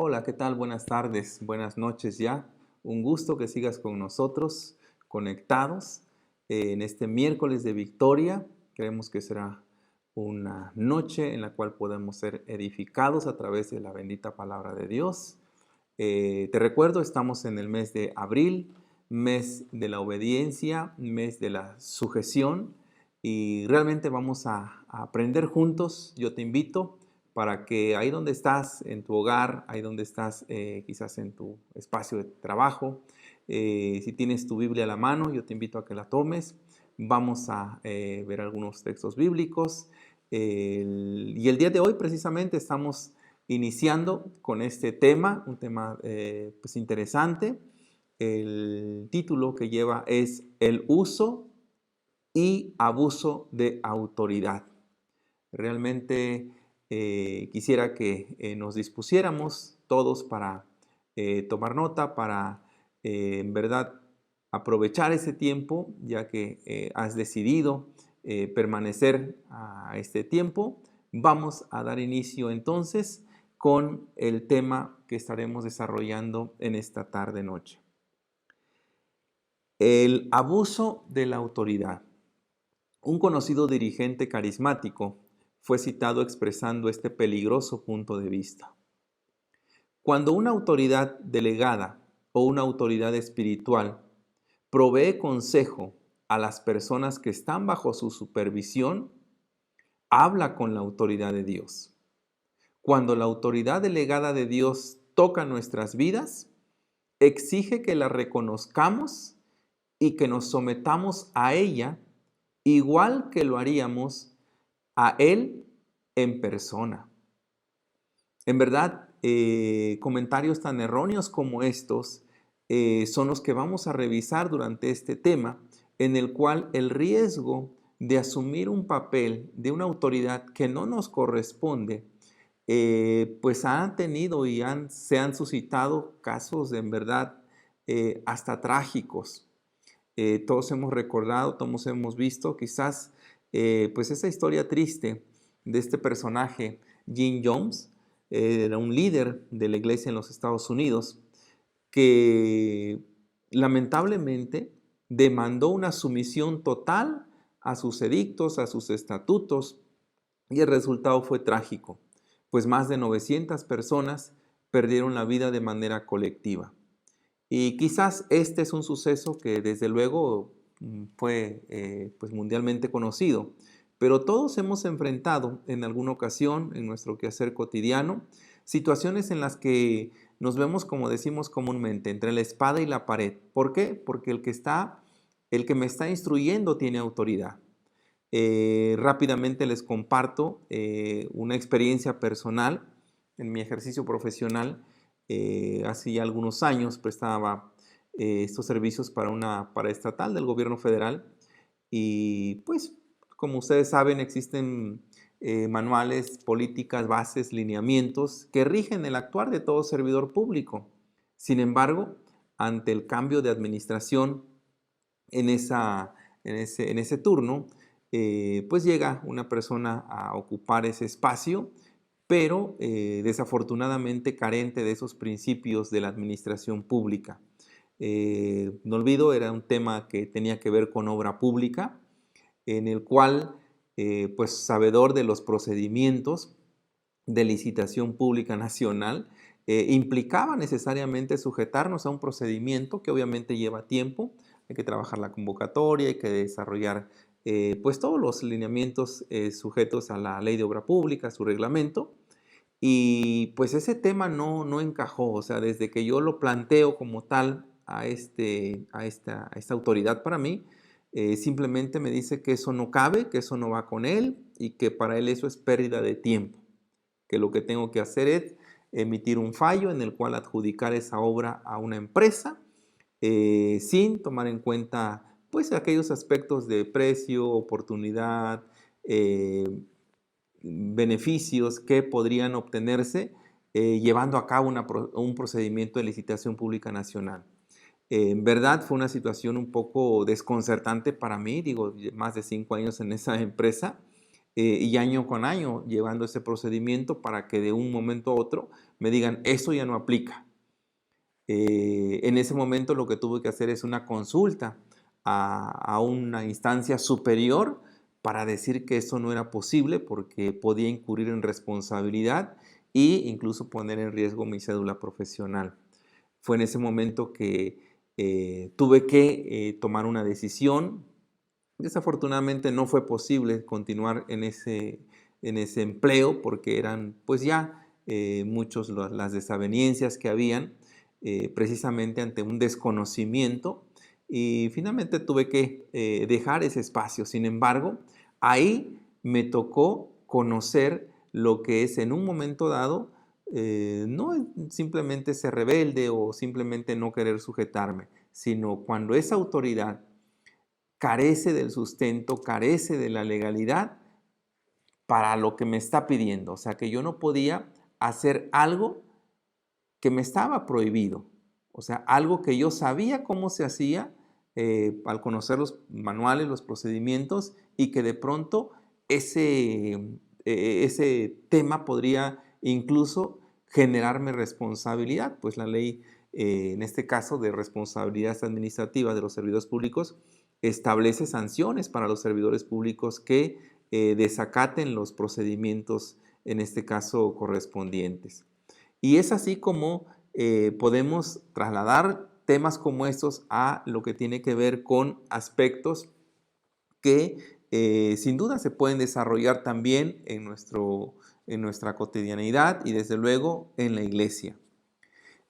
Hola, ¿qué tal? Buenas tardes, buenas noches ya. Un gusto que sigas con nosotros, conectados en este miércoles de victoria. Creemos que será una noche en la cual podemos ser edificados a través de la bendita palabra de Dios. Te recuerdo, estamos en el mes de abril, mes de la obediencia, mes de la sujeción y realmente vamos a aprender juntos. Yo te invito para que ahí donde estás, en tu hogar, ahí donde estás quizás en tu espacio de trabajo, si tienes tu Biblia a la mano, yo te invito a que la tomes. Vamos a ver algunos textos bíblicos. Y el día de hoy precisamente estamos iniciando con este tema, un tema pues interesante. El título que lleva es El uso y abuso de autoridad. Realmente quisiera que nos dispusiéramos todos para tomar nota, para en verdad aprovechar ese tiempo, ya que has decidido permanecer a este tiempo. Vamos a dar inicio entonces con el tema que estaremos desarrollando en esta tarde-noche. El abuso de la autoridad. Un conocido dirigente carismático fue citado expresando este peligroso punto de vista. Cuando una autoridad delegada o una autoridad espiritual provee consejo a las personas que están bajo su supervisión, habla con la autoridad de Dios. Cuando la autoridad delegada de Dios toca nuestras vidas, exige que la reconozcamos y que nos sometamos a ella igual que lo haríamos a Él en persona. En verdad, comentarios tan erróneos como estos son los que vamos a revisar durante este tema, en el cual el riesgo de asumir un papel de una autoridad que no nos corresponde, pues han tenido y se han suscitado casos en verdad hasta trágicos. Todos hemos recordado, todos hemos visto quizás pues esa historia triste de este personaje, Jim Jones. Era un líder de la iglesia en los Estados Unidos que lamentablemente demandó una sumisión total a sus edictos, a sus estatutos, y el resultado fue trágico, pues más de 900 personas perdieron la vida de manera colectiva. Y quizás este es un suceso que desde luego fue pues mundialmente conocido, pero todos hemos enfrentado en alguna ocasión en nuestro quehacer cotidiano situaciones en las que nos vemos, como decimos comúnmente, entre la espada y la pared. ¿Por qué? Porque el que me está instruyendo tiene autoridad. Rápidamente les comparto una experiencia personal en mi ejercicio profesional. Hace ya algunos años prestaba estos servicios para una paraestatal del gobierno federal y pues como ustedes saben existen manuales, políticas, bases, lineamientos que rigen el actuar de todo servidor público. Sin embargo, ante el cambio de administración en ese turno, pues llega una persona a ocupar ese espacio, pero desafortunadamente carente de esos principios de la administración pública. No olvido, era un tema que tenía que ver con obra pública, en el cual, pues sabedor de los procedimientos de licitación pública nacional, implicaba necesariamente sujetarnos a un procedimiento que obviamente lleva tiempo. Hay que trabajar la convocatoria, hay que desarrollar pues todos los lineamientos sujetos a la ley de obra pública, su reglamento. Y pues ese tema no encajó, o sea, desde que yo lo planteo como tal a esta autoridad para mí, simplemente me dice que eso no cabe, que eso no va con él y que para él eso es pérdida de tiempo, que lo que tengo que hacer es emitir un fallo en el cual adjudicar esa obra a una empresa sin tomar en cuenta pues aquellos aspectos de precio, oportunidad, beneficios que podrían obtenerse llevando a cabo un procedimiento de licitación pública nacional. En verdad fue una situación un poco desconcertante para mí, digo, más de 5 años en esa empresa, y año con año llevando ese procedimiento para que de un momento a otro me digan, eso ya no aplica. En ese momento lo que tuve que hacer es una consulta a una instancia superior para decir que eso no era posible porque podía incurrir en responsabilidad e incluso poner en riesgo mi cédula profesional. Fue en ese momento que tuve que tomar una decisión. Desafortunadamente no fue posible continuar en ese empleo porque eran pues ya muchos las desavenencias que habían precisamente ante un desconocimiento y finalmente tuve que dejar ese espacio. Sin embargo, ahí me tocó conocer lo que es en un momento dado no simplemente ser rebelde o simplemente no querer sujetarme, sino cuando esa autoridad carece del sustento, carece de la legalidad para lo que me está pidiendo. O sea, que yo no podía hacer algo que me estaba prohibido. O sea, algo que yo sabía cómo se hacía al conocer los manuales, los procedimientos, y que de pronto ese tema podría incluso generarme responsabilidad, pues la ley, en este caso de responsabilidad administrativa de los servidores públicos, establece sanciones para los servidores públicos que desacaten los procedimientos, en este caso correspondientes. Y es así como podemos trasladar temas como estos a lo que tiene que ver con aspectos que sin duda se pueden desarrollar también en nuestra cotidianidad y desde luego en la iglesia.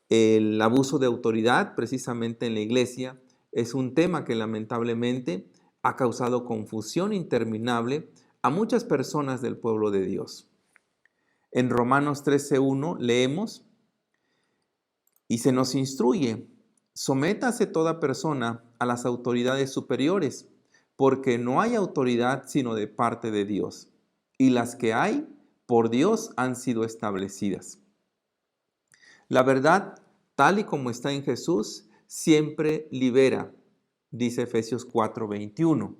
El abuso de autoridad precisamente en la iglesia es un tema que lamentablemente ha causado confusión interminable a muchas personas del pueblo de Dios. En Romanos 13:1 leemos: y se nos instruye, sométase toda persona a las autoridades superiores, porque no hay autoridad sino de parte de Dios, y las que hay por Dios han sido establecidas. La verdad, tal y como está en Jesús, siempre libera, dice Efesios 4:21.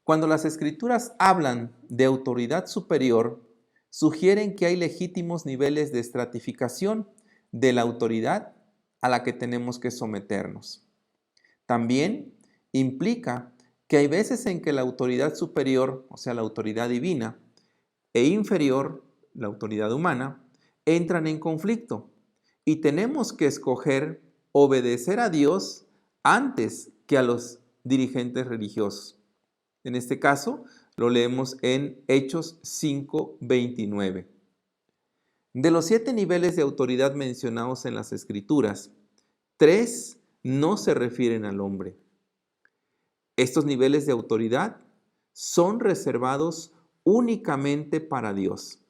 Cuando las Escrituras hablan de autoridad superior, sugieren que hay legítimos niveles de estratificación de la autoridad a la que tenemos que someternos. También implica que hay veces en que la autoridad superior, o sea, la autoridad divina, e inferior, la autoridad humana, entran en conflicto y tenemos que escoger obedecer a Dios antes que a los dirigentes religiosos. En este caso, lo leemos en Hechos 5:29. De los 7 niveles de autoridad mencionados en las Escrituras, 3 no se refieren al hombre. Estos niveles de autoridad son reservados únicamente para Dios.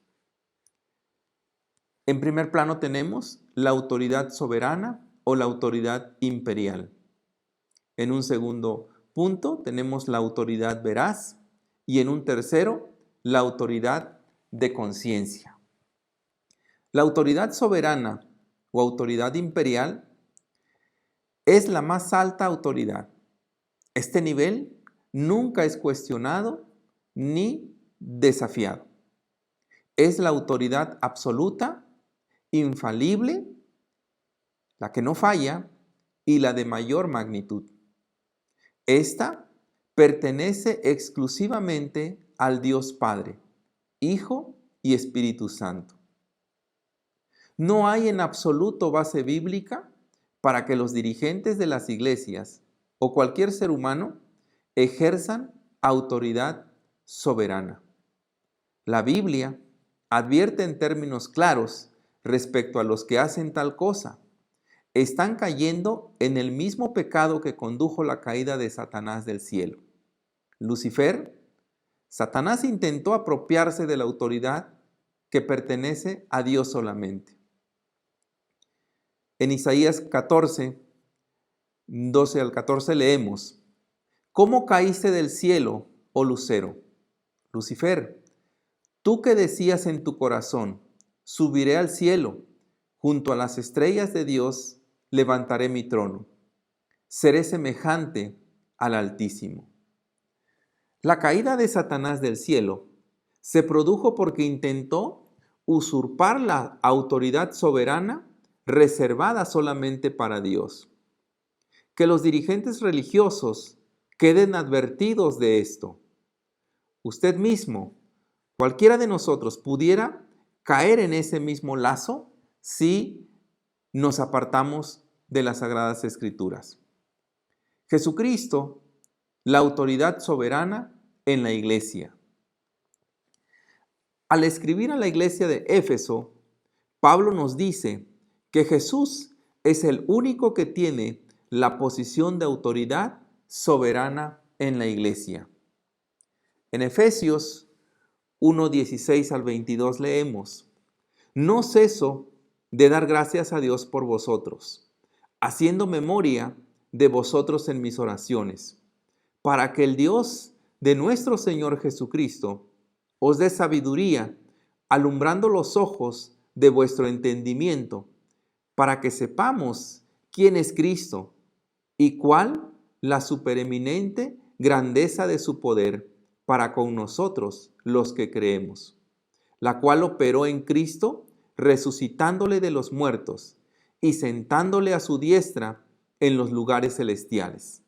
En primer plano tenemos la autoridad soberana o la autoridad imperial. En un segundo punto tenemos la autoridad veraz y en un tercero la autoridad de conciencia. La autoridad soberana o autoridad imperial es la más alta autoridad. Este nivel nunca es cuestionado ni desafiado. Es la autoridad absoluta, infalible, la que no falla y la de mayor magnitud. Esta pertenece exclusivamente al Dios Padre, Hijo y Espíritu Santo. No hay en absoluto base bíblica para que los dirigentes de las iglesias o cualquier ser humano ejerzan autoridad soberana. La Biblia advierte en términos claros respecto a los que hacen tal cosa. Están cayendo en el mismo pecado que condujo la caída de Satanás del cielo. Lucifer, Satanás intentó apropiarse de la autoridad que pertenece a Dios solamente. En Isaías 14, 12 al 14 leemos: ¿Cómo caíste del cielo, oh lucero? Lucifer, tú que decías en tu corazón, subiré al cielo, junto a las estrellas de Dios levantaré mi trono. Seré semejante al Altísimo. La caída de Satanás del cielo se produjo porque intentó usurpar la autoridad soberana reservada solamente para Dios. Que los dirigentes religiosos queden advertidos de esto. Usted mismo, cualquiera de nosotros, pudiera caer en ese mismo lazo si nos apartamos de las Sagradas Escrituras. Jesucristo, la autoridad soberana en la iglesia. Al escribir a la iglesia de Éfeso, Pablo nos dice que Jesús es el único que tiene la posición de autoridad soberana en la iglesia. En Efesios 1:16 al 22 leemos: No ceso de dar gracias a Dios por vosotros, haciendo memoria de vosotros en mis oraciones, para que el Dios de nuestro Señor Jesucristo os dé sabiduría, alumbrando los ojos de vuestro entendimiento, para que sepamos quién es Cristo y cuál la supereminente grandeza de su poder para con nosotros los que creemos, la cual operó en Cristo, resucitándole de los muertos y sentándole a su diestra en los lugares celestiales,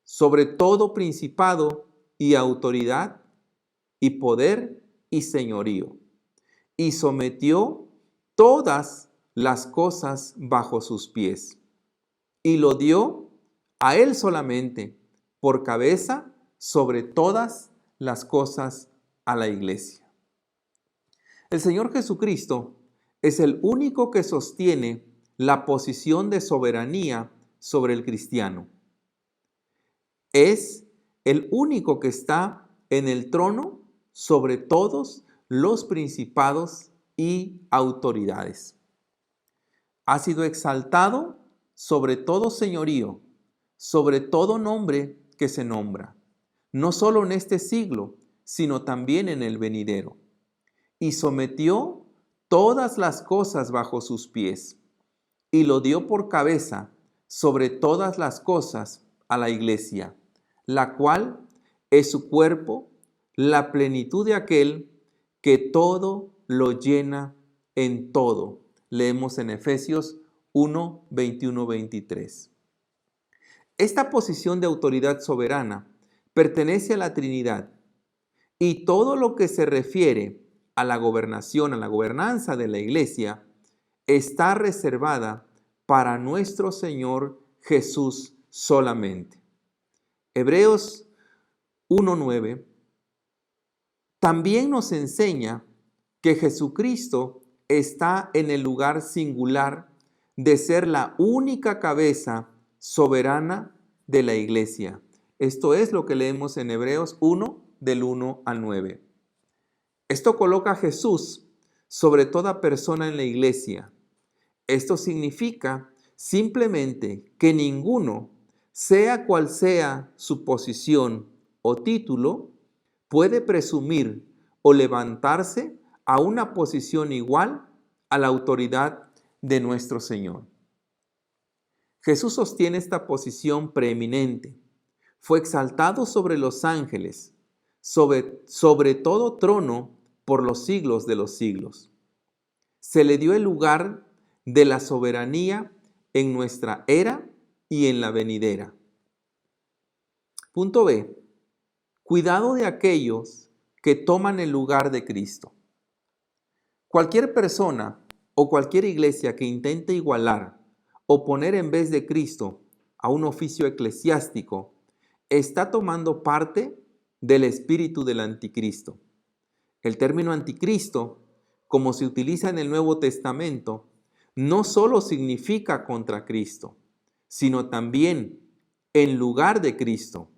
sobre todo principado y autoridad y poder y señorío, y sometió todas las cosas bajo sus pies, y lo dio a él solamente por cabeza sobre todas las cosas a la iglesia. El Señor Jesucristo es el único que sostiene la posición de soberanía sobre el cristiano. Es el único que está en el trono sobre todos los principados y autoridades. Ha sido exaltado sobre todo señorío, sobre todo nombre que se nombra, no solo en este siglo, sino también en el venidero. Y sometió todas las cosas bajo sus pies, y lo dio por cabeza sobre todas las cosas a la iglesia, la cual es su cuerpo, la plenitud de aquel que todo lo llena en todo. Leemos en Efesios 1, 21, 23. Esta posición de autoridad soberana pertenece a la Trinidad, y todo lo que se refiere a la gobernación, a la gobernanza de la iglesia, está reservada para nuestro Señor Jesús solamente. Hebreos 1:9 también nos enseña que Jesucristo está en el lugar singular de ser la única cabeza soberana de la iglesia. Esto es lo que leemos en Hebreos 1, del 1 al 9. Esto coloca a Jesús sobre toda persona en la iglesia. Esto significa simplemente que ninguno, sea cual sea su posición o título, puede presumir o levantarse a una posición igual a la autoridad de nuestro Señor. Jesús sostiene esta posición preeminente. Fue exaltado sobre los ángeles, sobre todo trono por los siglos de los siglos. Se le dio el lugar de la soberanía en nuestra era y en la venidera. Punto B. Cuidado de aquellos que toman el lugar de Cristo. Cualquier persona o cualquier iglesia que intente igualar o poner en vez de Cristo a un oficio eclesiástico está tomando parte del espíritu del anticristo. El término anticristo, como se utiliza en el Nuevo Testamento, no solo significa contra Cristo, sino también en lugar de Cristo.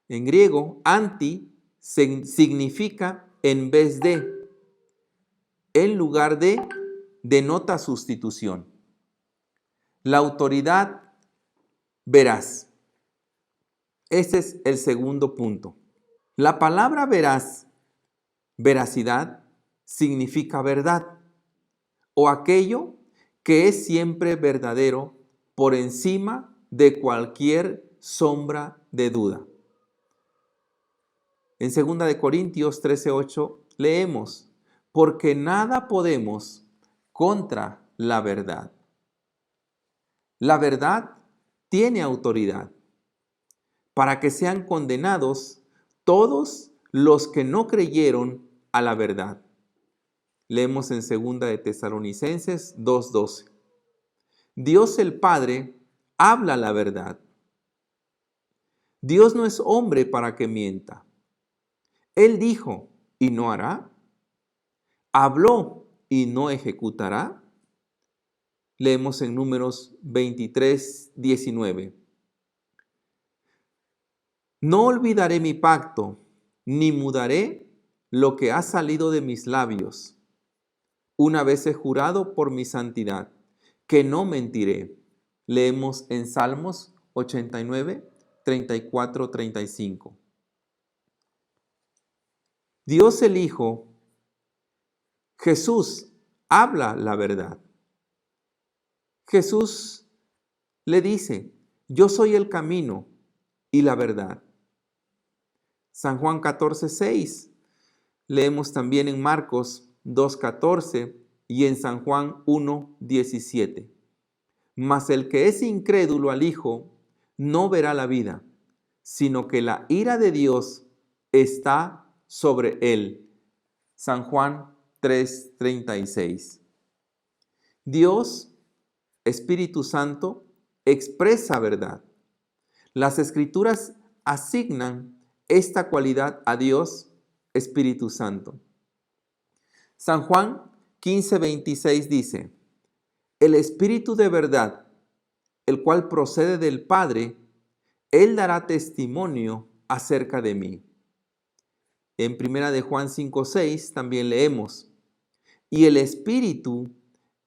En griego, anti significa en vez de, en lugar de, denota sustitución. La autoridad veraz. Este es el segundo punto. La palabra veraz, veracidad, significa verdad o aquello que es siempre verdadero por encima de cualquier sombra de duda. En 2 Corintios 13:8 leemos, porque nada podemos contra la verdad. La verdad tiene autoridad para que sean condenados todos los que no creyeron a la verdad. Leemos en 2 de Tesalonicenses 2:12. Dios el Padre habla la verdad. Dios no es hombre para que mienta. Él dijo y no hará. Habló y no ejecutará. Leemos en Números 23:19. No olvidaré mi pacto, ni mudaré lo que ha salido de mis labios. Una vez he jurado por mi santidad, que no mentiré. Leemos en Salmos 89, 34, 35. Dios el Hijo, Jesús, habla la verdad. Jesús le dice, yo soy el camino y la verdad. San Juan 14:6. Leemos también en Marcos 2:14 y en San Juan 1:17. Mas el que es incrédulo al Hijo no verá la vida, sino que la ira de Dios está sobre él. San Juan 3:36. Dios, Espíritu Santo, expresa verdad. Las Escrituras asignan esta cualidad a Dios, Espíritu Santo. San Juan 15:26 dice, el Espíritu de verdad, el cual procede del Padre, Él dará testimonio acerca de mí. En 1 de Juan 5:6 también leemos, y el Espíritu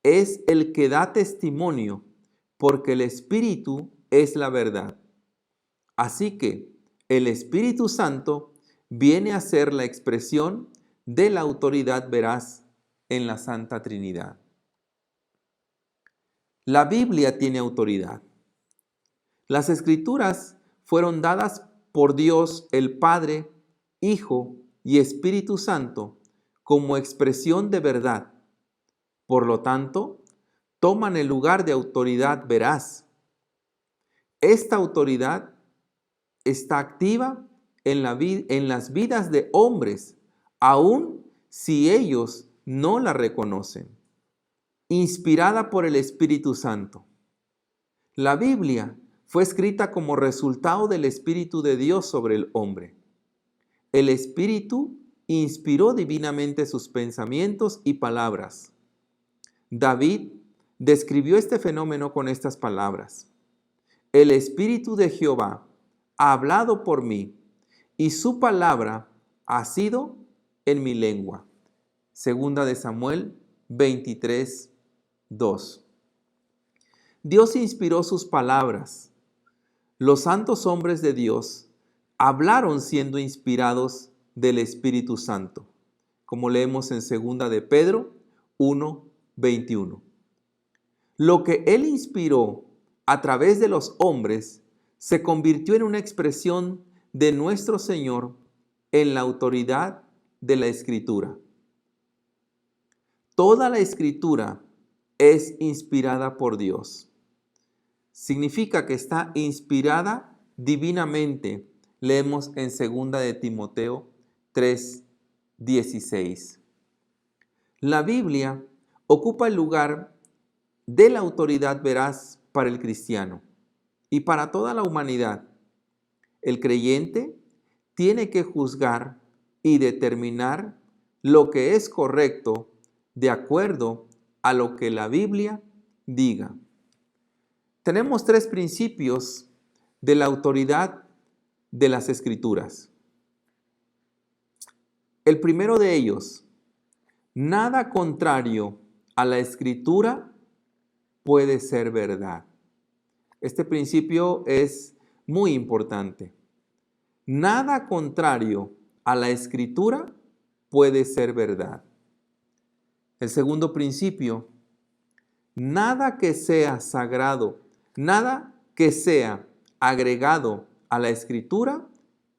es el que da testimonio, porque el Espíritu es la verdad. Así que el Espíritu Santo viene a ser la expresión de la autoridad veraz en la Santa Trinidad. La Biblia tiene autoridad. Las Escrituras fueron dadas por Dios el Padre, Hijo y Espíritu Santo como expresión de verdad. Por lo tanto, toman el lugar de autoridad veraz. Esta autoridad está activa en las vidas de hombres, aun si ellos no la reconocen. Inspirada por el Espíritu Santo. La Biblia fue escrita como resultado del Espíritu de Dios sobre el hombre. El Espíritu inspiró divinamente sus pensamientos y palabras. David describió este fenómeno con estas palabras. El Espíritu de Jehová ha hablado por mí, y su palabra ha sido en mi lengua. Segunda de Samuel 23:2. Dios inspiró sus palabras. Los santos hombres de Dios hablaron siendo inspirados del Espíritu Santo, como leemos en 2 de Pedro 1:21. Lo que Él inspiró a través de los hombres se convirtió en una expresión de nuestro Señor en la autoridad de la Escritura. Toda la Escritura es inspirada por Dios. Significa que está inspirada divinamente. Leemos en 2 de Timoteo 3:16. La Biblia ocupa el lugar de la autoridad veraz para el cristiano y para toda la humanidad. El creyente tiene que juzgar y determinar lo que es correcto de acuerdo a lo que la Biblia diga. Tenemos 3 principios de la autoridad de las Escrituras. El primero de ellos, nada contrario a la Escritura puede ser verdad. Este principio es muy importante. Nada contrario a la Escritura puede ser verdad. El segundo principio, nada que sea sagrado, nada que sea agregado a la Escritura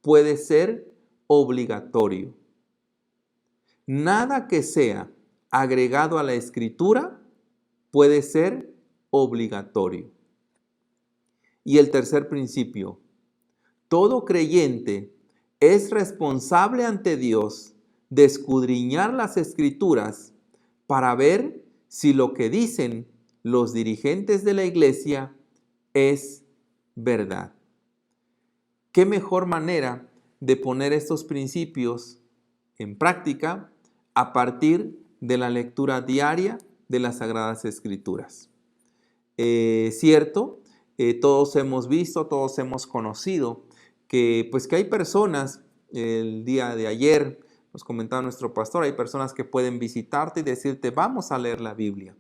puede ser obligatorio. Nada que sea agregado a la Escritura puede ser obligatorio. Y el tercer principio, todo creyente es responsable ante Dios de escudriñar las Escrituras para ver si lo que dicen los dirigentes de la iglesia es verdad. ¿Qué mejor manera de poner estos principios en práctica a partir de la lectura diaria de las Sagradas Escrituras? Cierto, todos hemos visto, todos hemos conocido que hay personas, el día de ayer nos comentaba nuestro pastor, hay personas que pueden visitarte y decirte, vamos a leer la Biblia.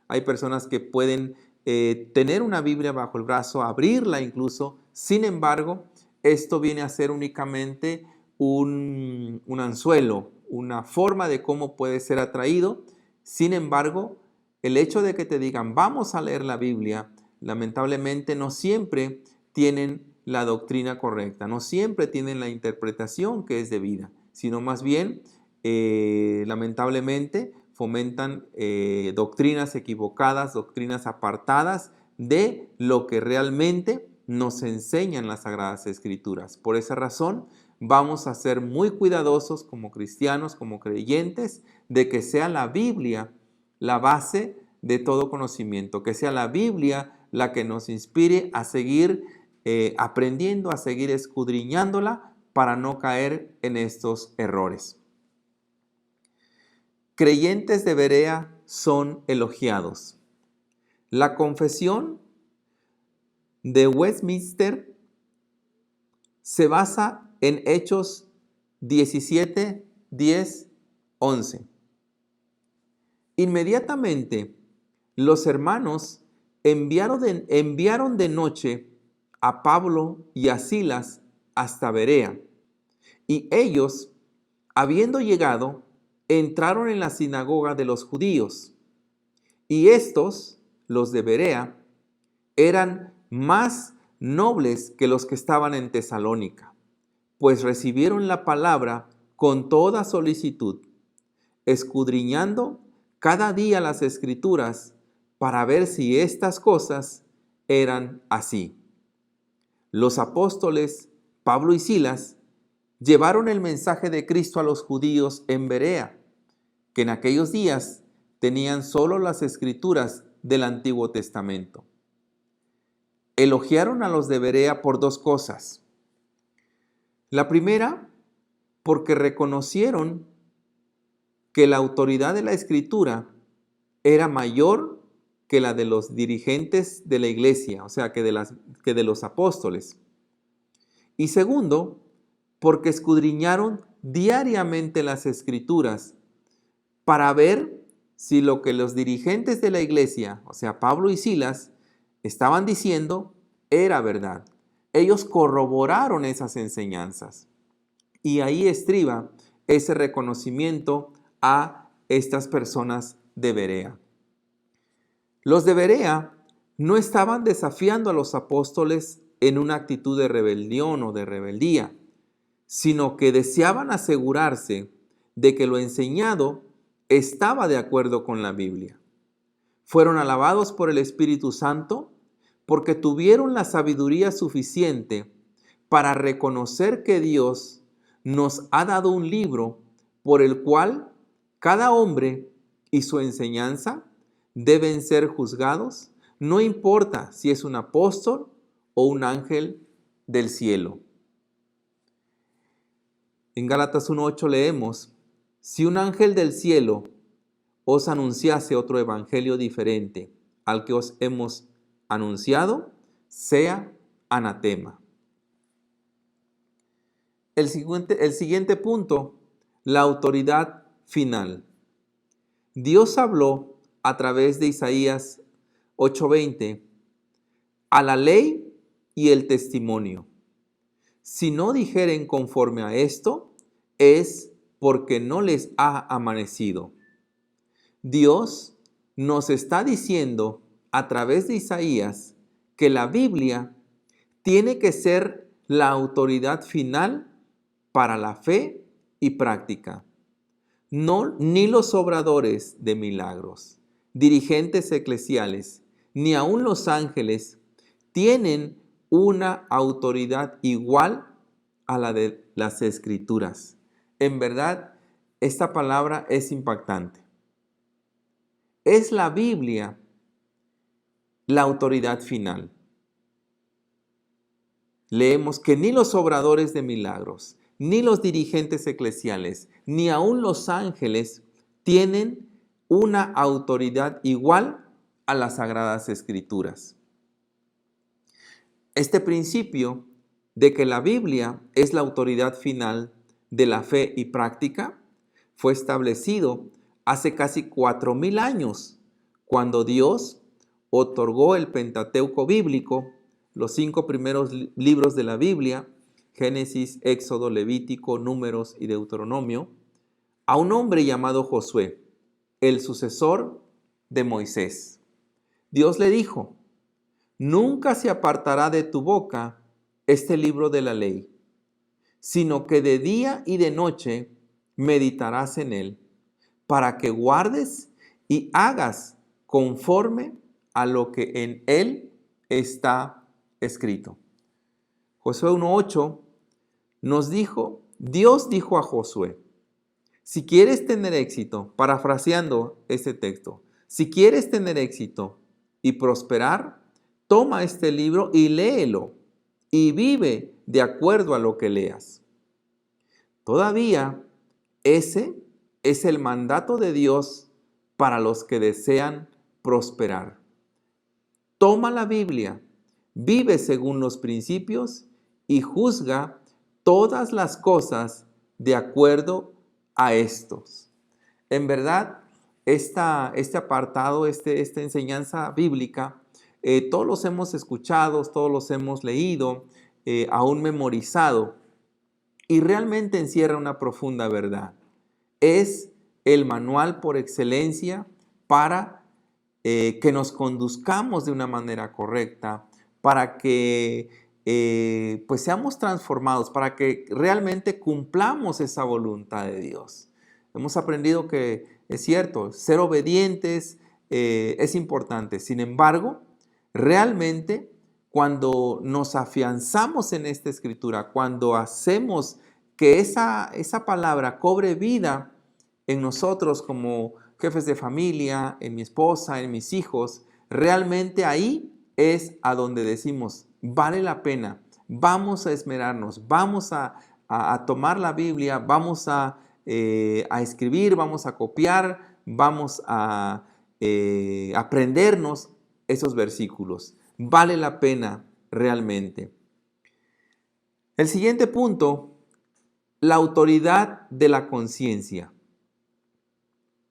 Hay personas que pueden tener una Biblia bajo el brazo, abrirla incluso. Sin embargo, esto viene a ser únicamente un anzuelo, una forma de cómo puede ser atraído. Sin embargo, el hecho de que te digan, vamos a leer la Biblia, lamentablemente no siempre tienen la doctrina correcta, no siempre tienen la interpretación que es debida, sino más bien, lamentablemente, fomentan doctrinas equivocadas, doctrinas apartadas de lo que realmente nos enseñan las Sagradas Escrituras. Por esa razón, vamos a ser muy cuidadosos como cristianos, como creyentes, de que sea la Biblia la base de todo conocimiento, que sea la Biblia la que nos inspire a seguir aprendiendo, a seguir escudriñándola para no caer en estos errores. Creyentes de Berea son elogiados. La confesión de Westminster se basa en Hechos 17, 10, 11. Inmediatamente los hermanos enviaron de noche a Pablo y a Silas hasta Berea, y ellos, habiendo llegado, entraron en la sinagoga de los judíos, y estos, los de Berea, eran más nobles que los que estaban en Tesalónica, pues recibieron la palabra con toda solicitud, escudriñando cada día las Escrituras para ver si estas cosas eran así. Los apóstoles Pablo y Silas llevaron el mensaje de Cristo a los judíos en Berea, que en aquellos días tenían solo las Escrituras del Antiguo Testamento. Elogiaron a los de Berea por dos cosas. La primera, porque reconocieron que la autoridad de la Escritura era mayor que la de los dirigentes de la iglesia, o sea, que de los apóstoles. Y segundo, porque escudriñaron diariamente las Escrituras para ver si lo que los dirigentes de la iglesia, o sea, Pablo y Silas, estaban diciendo era verdad. Ellos corroboraron esas enseñanzas. Y ahí estriba ese reconocimiento a estas personas de Berea. Los de Berea no estaban desafiando a los apóstoles en una actitud de rebelión o de rebeldía, sino que deseaban asegurarse de que lo enseñado estaba de acuerdo con la Biblia. Fueron alabados por el Espíritu Santo porque tuvieron la sabiduría suficiente para reconocer que Dios nos ha dado un libro por el cual cada hombre y su enseñanza deben ser juzgados, no importa si es un apóstol o un ángel del cielo. En Gálatas 1:8 leemos, si un ángel del cielo os anunciase otro evangelio diferente al que os hemos anunciado, sea anatema. El siguiente punto, la autoridad final. Dios habló a través de Isaías 8:20 a la ley y el testimonio. Si no dijeren conforme a esto, es porque no les ha amanecido. Dios nos está diciendo a través de Isaías que la Biblia tiene que ser la autoridad final para la fe y práctica. no, ni los obradores de milagros, dirigentes eclesiales, ni aun los ángeles tienen una autoridad igual a la de las Escrituras. En verdad, esta palabra es impactante. Es la Biblia la autoridad final. Leemos que ni los obradores de milagros, ni los dirigentes eclesiales, ni aun los ángeles tienen una autoridad igual a las Sagradas Escrituras. Este principio de que la Biblia es la autoridad final de la fe y práctica fue establecido hace casi 4,000 años, cuando Dios otorgó el Pentateuco bíblico, los 5 primeros libros de la Biblia, Génesis, Éxodo, Levítico, Números y Deuteronomio, a un hombre llamado Josué, el sucesor de Moisés. Dios le dijo: nunca se apartará de tu boca este libro de la ley, sino que de día y de noche meditarás en él, para que guardes y hagas conforme a lo que en él está escrito. Josué 1:8 nos dijo, Dios dijo a Josué: si quieres tener éxito, parafraseando este texto, si quieres tener éxito y prosperar, toma este libro y léelo y vive de acuerdo a lo que leas. Todavía ese es el mandato de Dios para los que desean prosperar. Toma la Biblia, vive según los principios y juzga todas las cosas de acuerdo a estos. En verdad, este apartado, esta enseñanza bíblica, todos los hemos escuchado, todos los hemos leído, aún memorizado, y realmente encierra una profunda verdad. Es el manual por excelencia para que nos conduzcamos de una manera correcta, para que pues seamos transformados, para que realmente cumplamos esa voluntad de Dios. Hemos aprendido que es cierto, ser obedientes es importante. Sin embargo, realmente cuando nos afianzamos en esta escritura, cuando hacemos que esa palabra cobre vida en nosotros como jefes de familia, en mi esposa, en mis hijos, realmente ahí es a donde decimos, vale la pena, vamos a esmerarnos, vamos a tomar la Biblia, vamos a escribir, vamos a copiar, vamos a aprendernos esos versículos. Vale la pena realmente. El siguiente punto, la autoridad de la conciencia.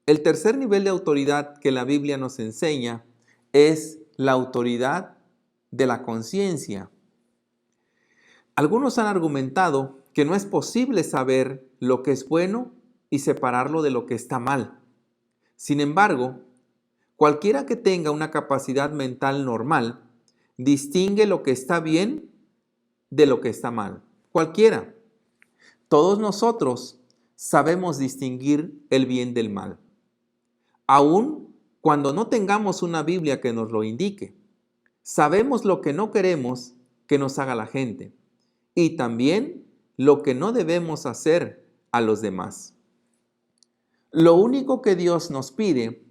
El tercer nivel de autoridad que la Biblia nos enseña es la autoridad de la conciencia. Algunos han argumentado que no es posible saber lo que es bueno y separarlo de lo que está mal. Sin embargo, cualquiera que tenga una capacidad mental normal distingue lo que está bien de lo que está mal. Cualquiera. Todos nosotros sabemos distinguir el bien del mal, aun cuando no tengamos una Biblia que nos lo indique. Sabemos lo que no queremos que nos haga la gente y también lo que no debemos hacer a los demás. Lo único que Dios nos pide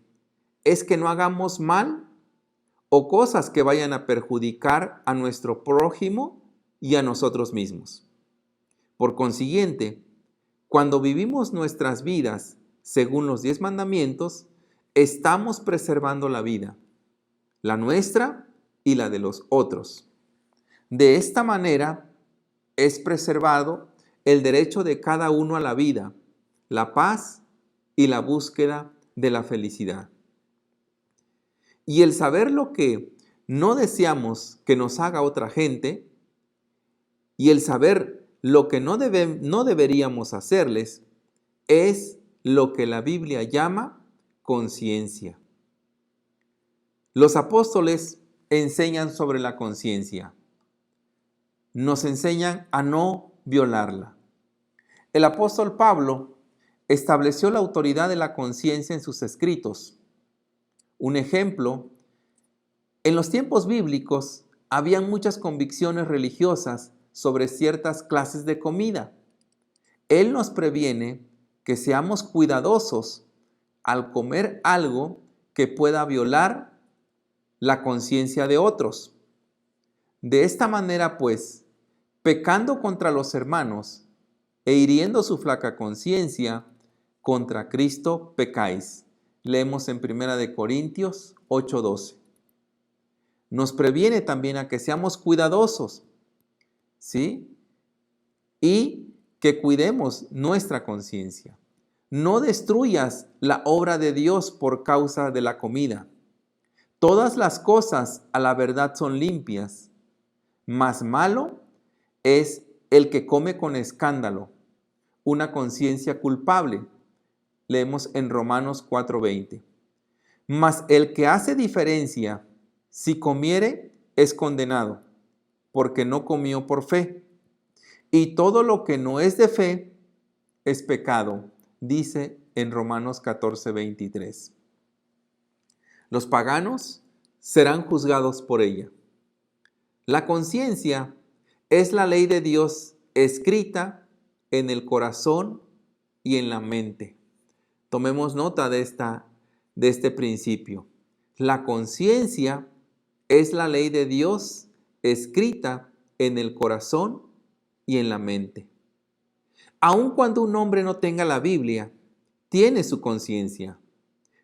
es que no hagamos mal o cosas que vayan a perjudicar a nuestro prójimo y a nosotros mismos. Por consiguiente, cuando vivimos nuestras vidas según los 10 mandamientos, estamos preservando la vida, la nuestra y la de los otros. De esta manera es preservado el derecho de cada uno a la vida, la paz y la búsqueda de la felicidad. Y el saber lo que no deseamos que nos haga otra gente y el saber lo que no deberíamos hacerles es lo que la Biblia llama conciencia. Los apóstoles enseñan sobre la conciencia. Nos enseñan a no violarla. El apóstol Pablo estableció la autoridad de la conciencia en sus escritos. Un ejemplo, en los tiempos bíblicos habían muchas convicciones religiosas sobre ciertas clases de comida. Él nos previene que seamos cuidadosos al comer algo que pueda violar la conciencia de otros. De esta manera, pues, pecando contra los hermanos e hiriendo su flaca conciencia, contra Cristo pecáis. Leemos en 1 Corintios 8:12. Nos previene también a que seamos cuidadosos, ¿sí? Y que cuidemos nuestra conciencia. No destruyas la obra de Dios por causa de la comida. Todas las cosas a la verdad son limpias, mas malo es el que come con escándalo, una conciencia culpable. Leemos en Romanos 4:20. Mas el que hace diferencia, si comiere, es condenado, porque no comió por fe. Y todo lo que no es de fe es pecado, dice en Romanos 14:23. Los paganos serán juzgados por ella. La conciencia es la ley de Dios escrita en el corazón y en la mente. Tomemos nota de este principio. La conciencia es la ley de Dios escrita en el corazón y en la mente. Aun cuando un hombre no tenga la Biblia, tiene su conciencia.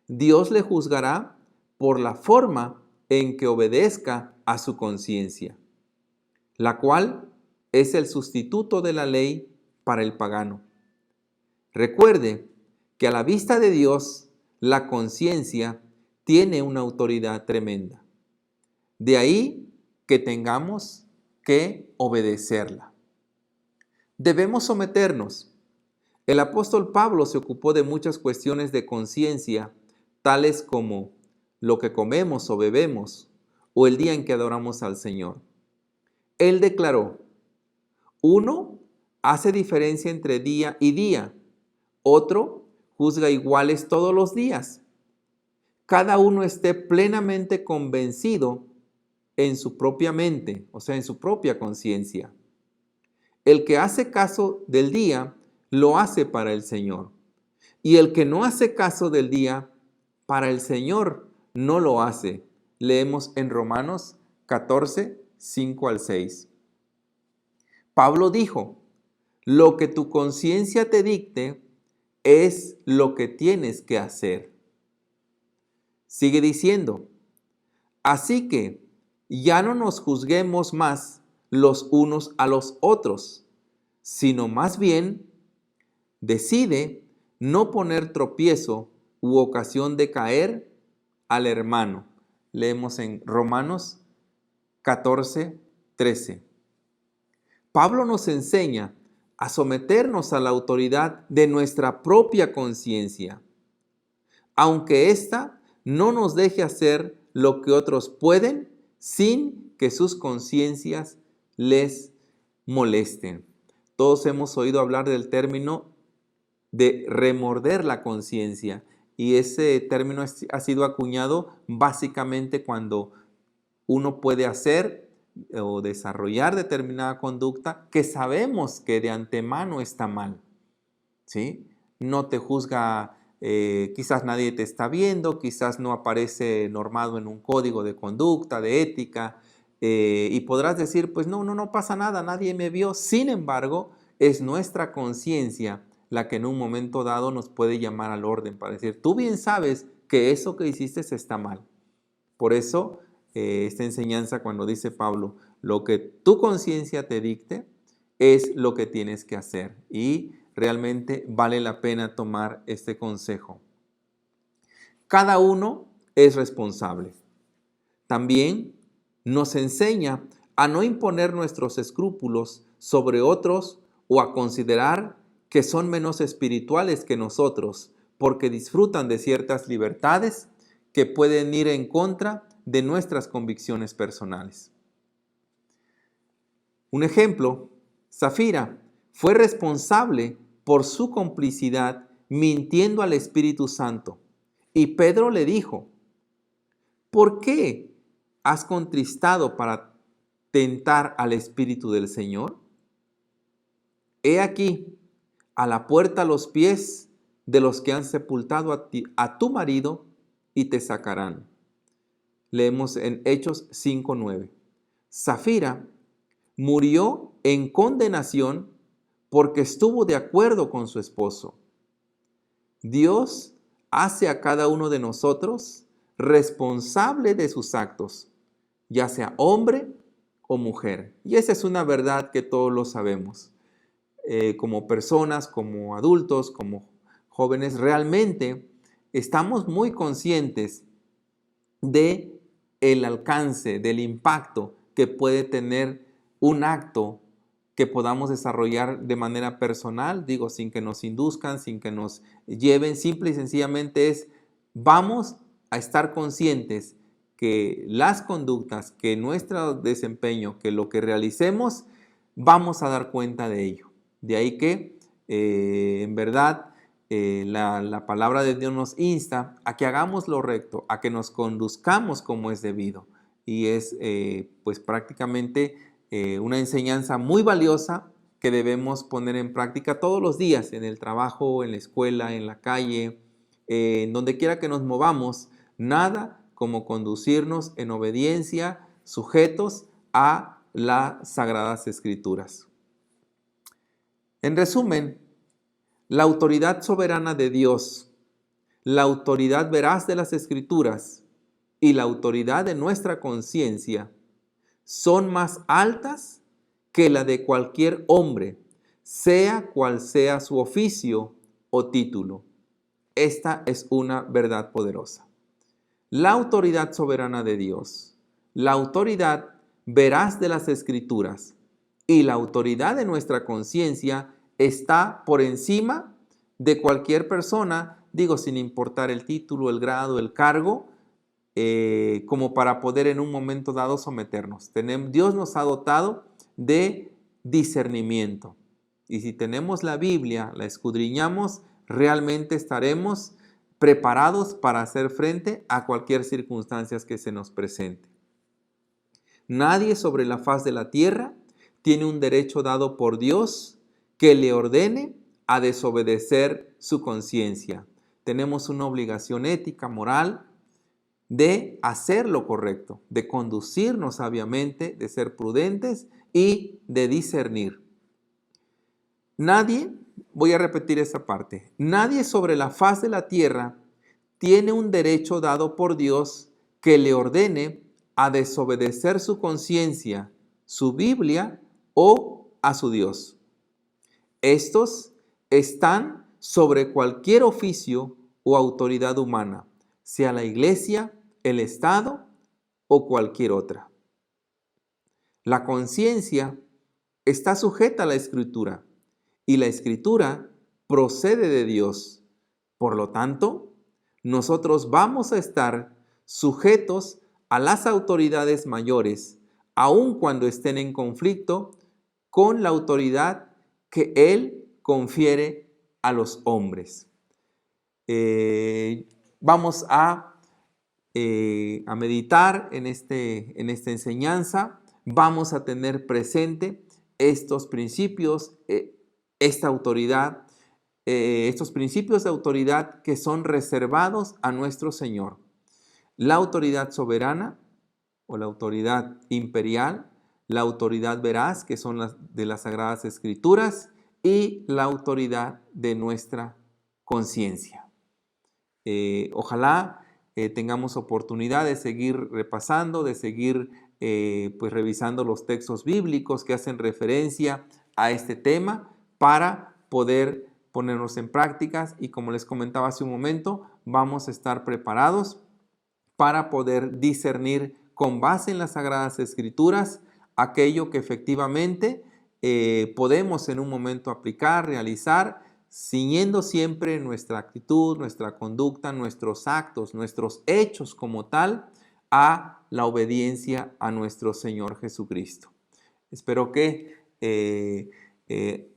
Dios le juzgará por la forma en que obedezca a su conciencia, la cual es el sustituto de la ley para el pagano. Recuerde que a la vista de Dios, la conciencia tiene una autoridad tremenda. De ahí que tengamos que obedecerla. Debemos someternos. El apóstol Pablo se ocupó de muchas cuestiones de conciencia, tales como lo que comemos o bebemos, o el día en que adoramos al Señor. Él declaró: uno hace diferencia entre día y día, otro juzga iguales todos los días. Cada uno esté plenamente convencido en su propia mente, o sea, en su propia conciencia. El que hace caso del día, lo hace para el Señor. Y el que no hace caso del día, para el Señor no lo hace. Leemos en Romanos 14, 5 al 6. Pablo dijo: lo que tu conciencia te dicte es lo que tienes que hacer. Sigue diciendo: así que ya no nos juzguemos más los unos a los otros, sino más bien decide no poner tropiezo u ocasión de caer al hermano. Leemos en Romanos 14, 13. Pablo nos enseña a someternos a la autoridad de nuestra propia conciencia, aunque ésta no nos deje hacer lo que otros pueden sin que sus conciencias les molesten. Todos hemos oído hablar del término de remorder la conciencia, y ese término ha sido acuñado básicamente cuando uno puede hacer o desarrollar determinada conducta que sabemos que de antemano está mal, ¿sí? No te juzga, quizás nadie te está viendo, quizás no aparece normado en un código de conducta, de ética, y podrás decir, pues no pasa nada, nadie me vio. Sin embargo, es nuestra conciencia la que en un momento dado nos puede llamar al orden para decir, tú bien sabes que eso que hiciste está mal. Por eso, esta enseñanza, cuando dice Pablo, lo que tu conciencia te dicte es lo que tienes que hacer, y realmente vale la pena tomar este consejo. Cada uno es responsable. También nos enseña a no imponer nuestros escrúpulos sobre otros o a considerar que son menos espirituales que nosotros porque disfrutan de ciertas libertades que pueden ir en contra de nuestras convicciones personales. Un ejemplo: Safira fue responsable por su complicidad mintiendo al Espíritu Santo. Y Pedro le dijo, ¿por qué has contristado para tentar al Espíritu del Señor? He aquí, a la puerta los pies de los que han sepultado a tu marido y te sacarán. Leemos en Hechos 5:9. Safira murió en condenación porque estuvo de acuerdo con su esposo. Dios hace a cada uno de nosotros responsable de sus actos, ya sea hombre o mujer. Y esa es una verdad que todos lo sabemos. Como personas, como adultos, como jóvenes, realmente estamos muy conscientes de el alcance, del impacto que puede tener un acto que podamos desarrollar de manera personal, digo, sin que nos induzcan, sin que nos lleven, simple y sencillamente vamos a estar conscientes que las conductas, que nuestro desempeño, que lo que realicemos, vamos a dar cuenta de ello. De ahí que, en verdad, la palabra de Dios nos insta a que hagamos lo recto, a que nos conduzcamos como es debido. Y es pues prácticamente una enseñanza muy valiosa que debemos poner en práctica todos los días, en el trabajo, en la escuela, en la calle, en donde quiera que nos movamos. Nada como conducirnos en obediencia, sujetos a las Sagradas Escrituras. En resumen, la autoridad soberana de Dios, la autoridad veraz de las Escrituras y la autoridad de nuestra conciencia son más altas que la de cualquier hombre, sea cual sea su oficio o título. Esta es una verdad poderosa. La autoridad soberana de Dios, la autoridad veraz de las Escrituras y la autoridad de nuestra conciencia está por encima de cualquier persona, digo, sin importar el título, el grado, el cargo, como para poder en un momento dado someternos. Dios nos ha dotado de discernimiento. Y si tenemos la Biblia, la escudriñamos, realmente estaremos preparados para hacer frente a cualquier circunstancia que se nos presente. Nadie sobre la faz de la tierra tiene un derecho dado por Dios que le ordene a desobedecer su conciencia. Tenemos una obligación ética, moral, de hacer lo correcto, de conducirnos sabiamente, de ser prudentes y de discernir. Nadie, voy a repetir esa parte, nadie sobre la faz de la tierra tiene un derecho dado por Dios que le ordene a desobedecer su conciencia, su Biblia o a su Dios. Estos están sobre cualquier oficio o autoridad humana, sea la iglesia, el Estado o cualquier otra. La conciencia está sujeta a la Escritura y la Escritura procede de Dios. Por lo tanto, nosotros vamos a estar sujetos a las autoridades mayores, aun cuando estén en conflicto con la autoridad que Él confiere a los hombres. Vamos a meditar en esta enseñanza. Vamos a tener presente estos principios, esta autoridad, estos principios de autoridad que son reservados a nuestro Señor. La autoridad soberana o la autoridad imperial, la autoridad veraz, que son las de las Sagradas Escrituras, y la autoridad de nuestra conciencia. Ojalá tengamos oportunidad de seguir repasando, de seguir pues revisando los textos bíblicos que hacen referencia a este tema para poder ponernos en prácticas, y como les comentaba hace un momento, vamos a estar preparados para poder discernir con base en las Sagradas Escrituras aquello que efectivamente podemos en un momento aplicar, realizar, ciñendo siempre nuestra actitud, nuestra conducta, nuestros actos, nuestros hechos como tal a la obediencia a nuestro Señor Jesucristo. Espero que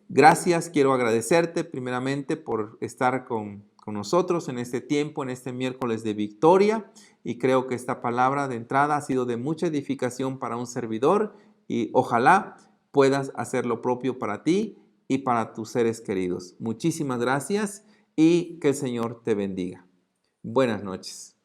Gracias, quiero agradecerte primeramente por estar con nosotros en este tiempo, en este miércoles de victoria, y creo que esta palabra de entrada ha sido de mucha edificación para un servidor y ojalá puedas hacer lo propio para ti y para tus seres queridos. Muchísimas gracias y que el Señor te bendiga. Buenas noches.